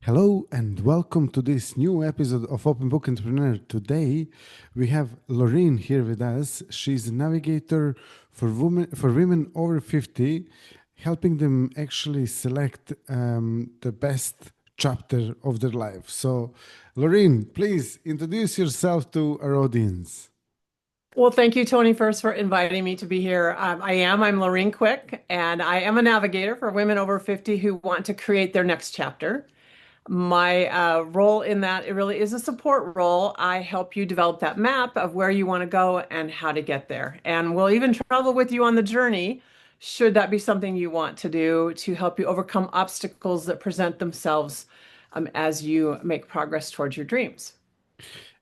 Hello and welcome to this new episode of Open Book Entrepreneur. Today we have Laureen here with us. She's a navigator for women over 50, helping them actually select the best chapter of their life. So, Laureen, please introduce yourself to our audience. Well, thank you, Tony, first for inviting me to be here. I'm Laureen Quick, and I am a navigator for women over 50 who want to create their next chapter. My role in that, it really is a support role. I help you develop that map of where you want to go and how to get there. And we'll even travel with you on the journey, should that be something you want to do, to help you overcome obstacles that present themselves as you make progress towards your dreams.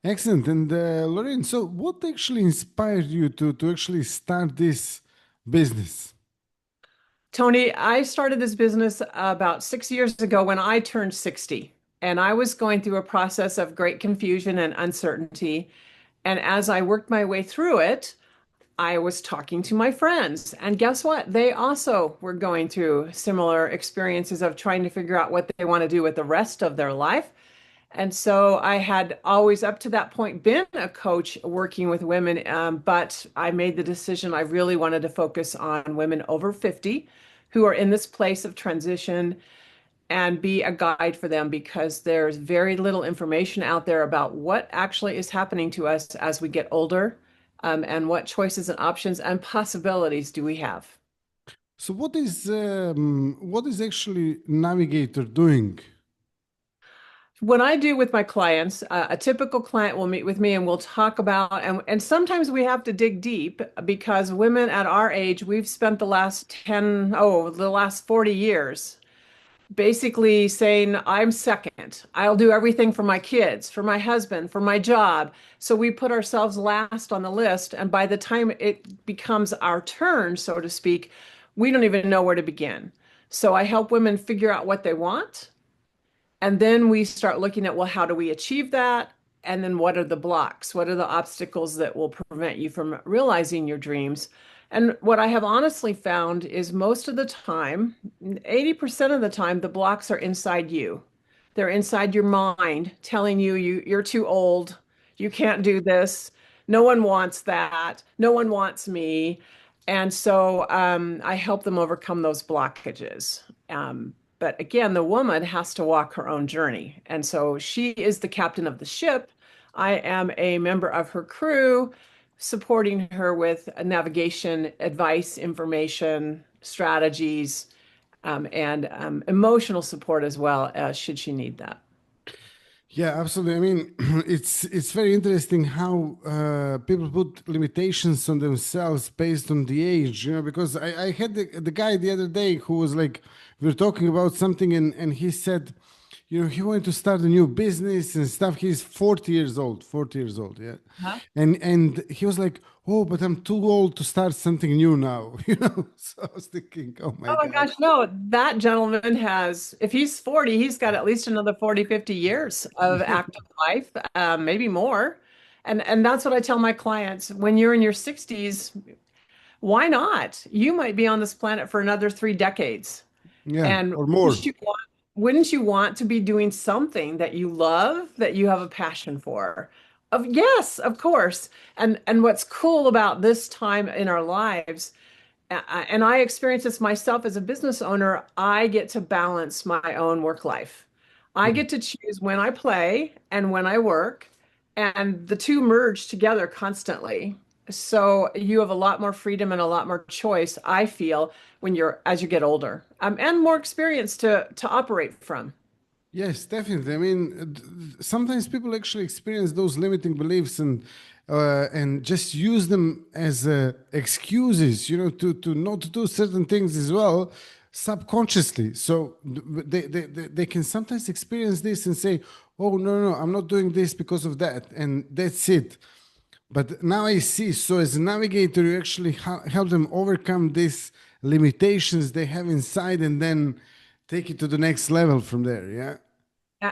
Excellent. And Laureen, so what actually inspired you to actually start this business? Tony, I started this business about 6 years ago when I turned 60, and I was going through a process of great confusion and uncertainty. And as I worked my way through it, I was talking to my friends. And guess what? They also were going through similar experiences of trying to figure out what they want to do with the rest of their life. And so I had always, up to that point, been a coach working with women, but I made the decision I really wanted to focus on women over 50 who are in this place of transition and be a guide for them because there's very little information out there about what actually is happening to us as we get older, and what choices and options and possibilities do we have. So what is actually Navigator doing? What I do with my clients, a typical client will meet with me and we'll talk about, and sometimes we have to dig deep because women at our age, we've spent the last 40 years basically saying, I'm second. I'll do everything for my kids, for my husband, for my job. So we put ourselves last on the list. And by the time it becomes our turn, so to speak, we don't even know where to begin. So I help women figure out what they want, and then we start looking at, well, how do we achieve that? And then what are the blocks? What are the obstacles that will prevent you from realizing your dreams? And what I have honestly found is most of the time, 80% of the time, the blocks are inside you. They're inside your mind telling you're too old, you can't do this, no one wants that, no one wants me. And so I help them overcome those blockages. But again, the woman has to walk her own journey. And so she is the captain of the ship. I am a member of her crew, supporting her with navigation, advice, information, strategies, and emotional support as well, should she need that. Yeah, absolutely. I mean, it's very interesting how people put limitations on themselves based on the age, because I had the guy the other day who was like, we were talking about something and he said, he wanted to start a new business and stuff. He's 40 years old, yeah. Huh? And he was like, oh, but I'm too old to start something new now, So I was thinking, oh my Oh my God. gosh, no, that gentleman has, if he's 40, he's got at least another 40, 50 years of active life, maybe more. And that's what I tell my clients. When you're in your 60s, why not? You might be on this planet for another 3 decades. Yeah, And or more. wouldn't you want to be doing something that you love, that you have a passion for? Yes, of course. And what's cool about this time in our lives, and I experience this myself as a business owner, I get to balance my own work life. I get to choose when I play and when I work, and the two merge together constantly. So you have a lot more freedom and a lot more choice, I feel, when as you get older, and more experience to operate from. Yes, definitely. I mean, sometimes people actually experience those limiting beliefs and just use them as excuses, to not do certain things as well, subconsciously. So they can sometimes experience this and say, "Oh no, I'm not doing this because of that," and that's it. But now I see. So as a navigator, you actually help them overcome these limitations they have inside, and then take it to the next level from there. Yeah.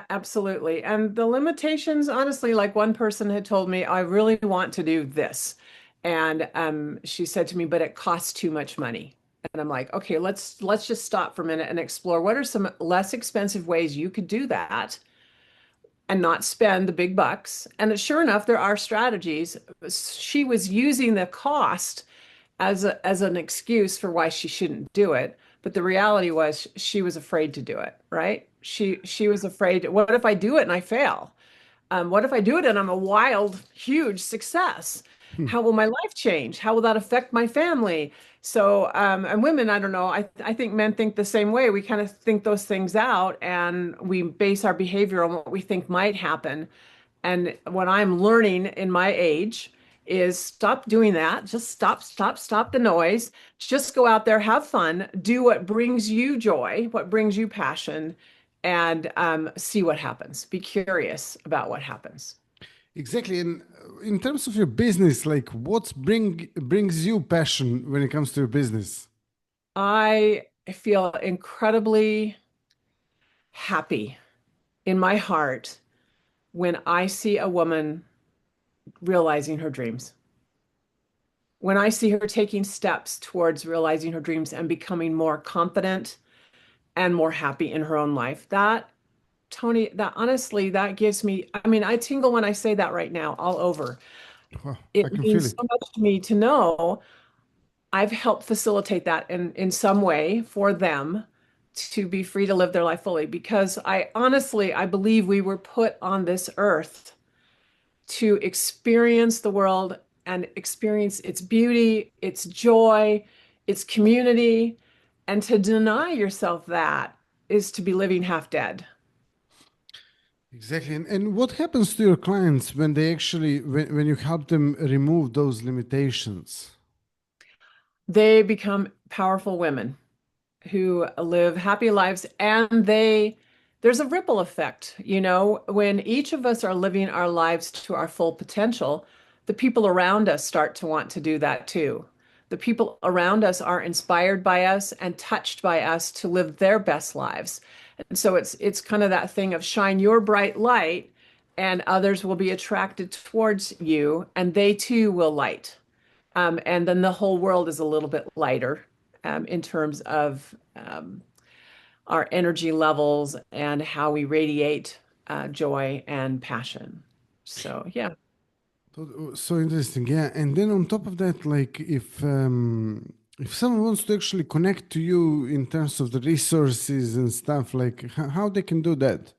Absolutely. And the limitations, honestly, like one person had told me, I really want to do this. And she said to me, but it costs too much money. And I'm like, okay, let's just stop for a minute and explore what are some less expensive ways you could do that and not spend the big bucks. And sure enough, there are strategies. She was using the cost as an excuse for why she shouldn't do it. But the reality was she was afraid to do it, right? She was afraid, what if I do it and I fail? What if I do it and I'm a wild, huge success? How will my life change? How will that affect my family? So, and women, I don't know. I think men think the same way. We kind of think those things out and we base our behavior on what we think might happen. And what I'm learning in my age is stop doing that. Just stop the noise. Just go out there, have fun, do what brings you joy, what brings you passion, and see what happens. Be curious about what happens. Exactly. And in terms of your business, like what brings you passion when it comes to your business? I feel incredibly happy in my heart when I see a woman realizing her dreams. When I see her taking steps towards realizing her dreams and becoming more confident and more happy in her own life. That, Tony, that honestly, that gives me, I mean, I tingle when I say that right now, all over. Oh, It I can feel means it. so much to me to know I've helped facilitate that in some way for them to be free to live their life fully. Because I honestly, I believe we were put on this earth to experience the world and experience its beauty, its joy, its community. And to deny yourself that is to be living half dead. Exactly. And what happens to your clients when they actually, when you help them remove those limitations? They become powerful women who live happy lives and there's a ripple effect, when each of us are living our lives to our full potential, the people around us start to want to do that too. The people around us are inspired by us and touched by us to live their best lives. And so it's kind of that thing of shine your bright light and others will be attracted towards you and they too will light. And then the whole world is a little bit lighter in terms of our energy levels and how we radiate joy and passion. So, yeah. So interesting, yeah. And then on top of that, like if someone wants to actually connect to you in terms of the resources and stuff, like how they can do that?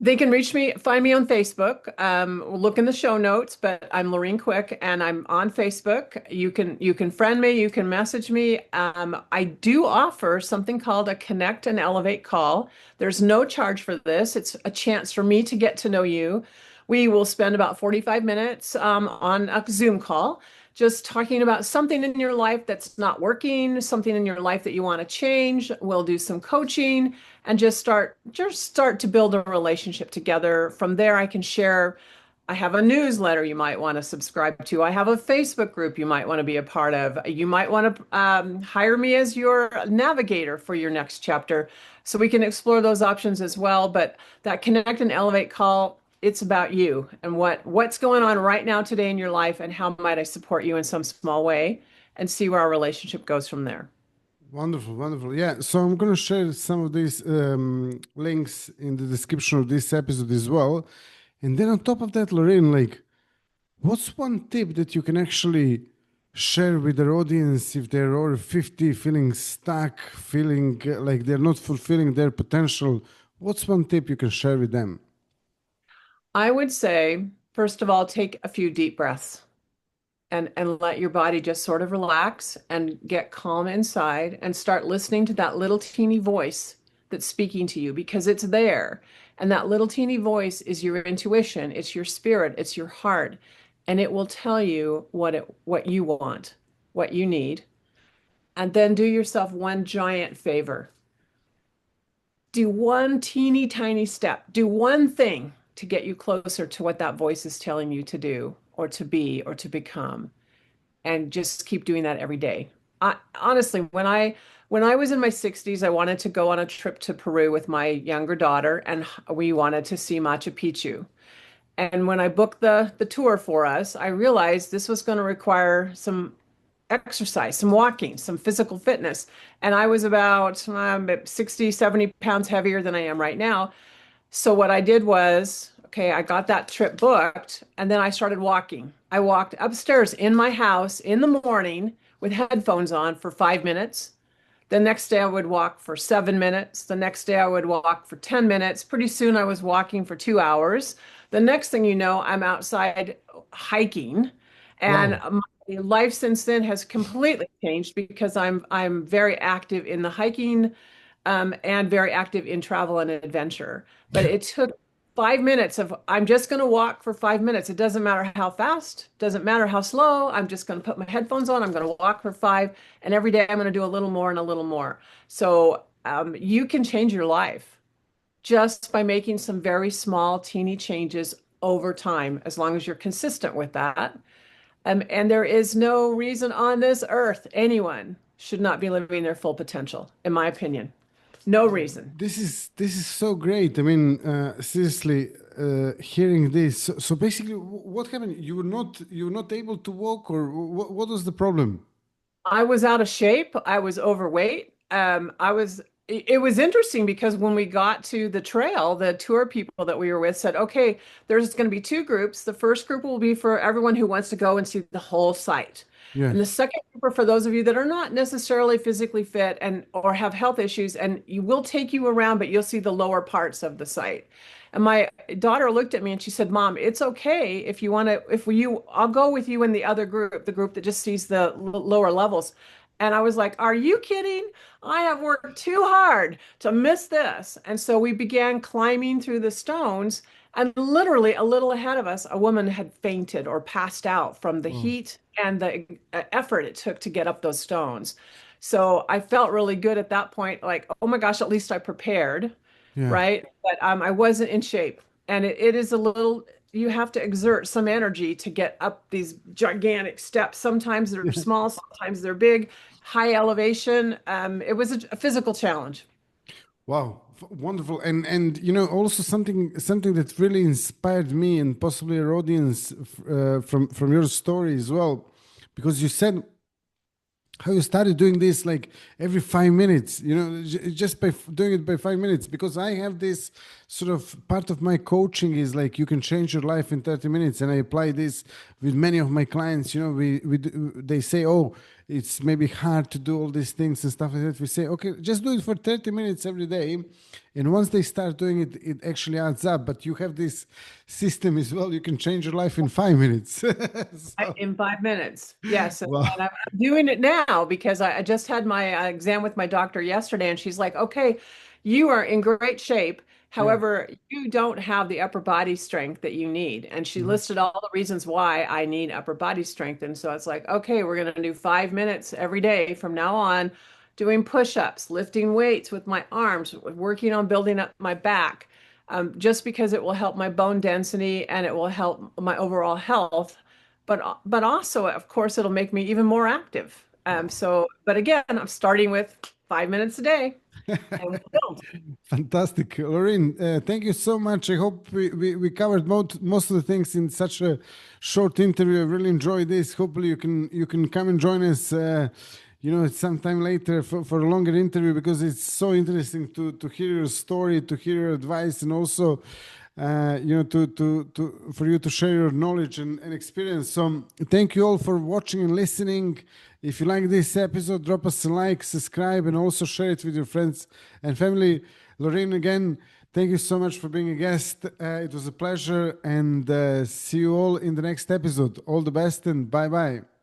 They can find me on Facebook. Look in the show notes, but I'm Laureen Quick and I'm on Facebook. You can friend me, you can message me. I do offer something called a Connect and Elevate call. There's no charge for this. It's a chance for me to get to know you. We will spend about 45 minutes on a Zoom call, just talking about something in your life that's not working, something in your life that you want to change. We'll do some coaching and just start to build a relationship together. From there, I can share. I have a newsletter you might want to subscribe to. I have a Facebook group you might want to be a part of. You might want to hire me as your navigator for your next chapter. So we can explore those options as well. But that Connect and Elevate call, it's about you and what's going on right now today in your life and how might I support you in some small way and see where our relationship goes from there. Wonderful, wonderful. Yeah, so I'm going to share some of these links in the description of this episode as well. And then on top of that, Lorraine, like, what's one tip that you can actually share with their audience if they're over 50, feeling stuck, feeling like they're not fulfilling their potential? What's one tip you can share with them? I would say, first of all, take a few deep breaths and let your body just sort of relax and get calm inside and start listening to that little teeny voice that's speaking to you because it's there. And that little teeny voice is your intuition, it's your spirit, it's your heart, and it will tell you what you want, what you need. And then do yourself one giant favor. Do one teeny tiny step. Do one thing to get you closer to what that voice is telling you to do or to be or to become and just keep doing that every day. Honestly, when I was in my 60s, I wanted to go on a trip to Peru with my younger daughter, and we wanted to see Machu Picchu. And when I booked the tour for us, I realized this was going to require some exercise, some walking, some physical fitness. And I was about 60, 70 pounds heavier than I am right now. So what I did was, okay, I got that trip booked and then I started walking. I walked upstairs in my house in the morning with headphones on for 5 minutes. The next day I would walk for 7 minutes. The next day I would walk for 10 minutes. Pretty soon I was walking for 2 hours. The next thing you know, I'm outside hiking. And Wow. my life since then has completely changed because I'm very active in the hiking and very active in travel and adventure. But it took 5 minutes of I'm just going to walk for 5 minutes. It doesn't matter how fast, doesn't matter how slow. I'm just going to put my headphones on. I'm going to walk for five, and every day I'm going to do a little more and a little more. So you can change your life just by making some very small, teeny changes over time, as long as you're consistent with that. And there is no reason on this earth anyone should not be living their full potential, in my opinion. No Wow, reason. this is so great. I mean, seriously, hearing this. So basically, what happened? You were not able to walk, or what was the problem? I was out of shape. I was overweight. It was interesting because when we got to the trail, the tour people that we were with said, okay, there's going to be two groups. The first group will be for everyone who wants to go and see the whole site. And the Yes. second group are for those of you that are not necessarily physically fit and or have health issues, and you will take you around, but you'll see the lower parts of the site. And my daughter looked at me and she said, Mom, it's okay if you want to, if you, I'll go with you in the other group, the group that just sees the lower levels. And I was like, Are you kidding? I have worked too hard to miss this. And so we began climbing through the stones. And literally a little ahead of us, a woman had fainted or passed out from the Oh, heat and the effort it took to get up those stones. So I felt really good at that point, like, oh my gosh, at least I prepared, yeah. right? But I wasn't in shape. And it is a little, you have to exert some energy to get up these gigantic steps. Sometimes they're small, sometimes they're big, high elevation. It was a physical challenge. Wow, wonderful. And also something that really inspired me and possibly our audience from your story as well, because you said how you started doing this like every 5 minutes, just by doing it by 5 minutes. Because I have this sort of part of my coaching is like you can change your life in 30 minutes, and I apply this with many of my clients. They say, oh, it's maybe hard to do all these things and stuff like that. We say, okay, just do it for 30 minutes every day, and once they start doing it, it actually adds up. But you have this system as well, you can change your life in 5 minutes. So, In 5 minutes. Yes. And wow. I'm doing it now because I just had my exam with my doctor yesterday, and she's like, okay, you are in great shape. Yeah. However, you don't have the upper body strength that you need. And she listed all the reasons why I need upper body strength. And so it's like, okay, we're going to do 5 minutes every day from now on, doing push-ups, lifting weights with my arms, working on building up my back, just because it will help my bone density and it will help my overall health. But also, of course, it'll make me even more active. Wow. But again, I'm starting with 5 minutes a day and we'll build. Fantastic. Laureen, thank you so much. I hope we covered most of the things in such a short interview. I really enjoyed this. Hopefully you can come and join us sometime later for a longer interview, because it's so interesting to hear your story, to hear your advice, and also to for you to share your knowledge and experience. So thank you all for watching and listening. If you like this episode, drop us a like, subscribe, and also share it with your friends and family. Laureen, again, thank you so much for being a guest. It was a pleasure, and see you all in the next episode. All the best, and bye bye.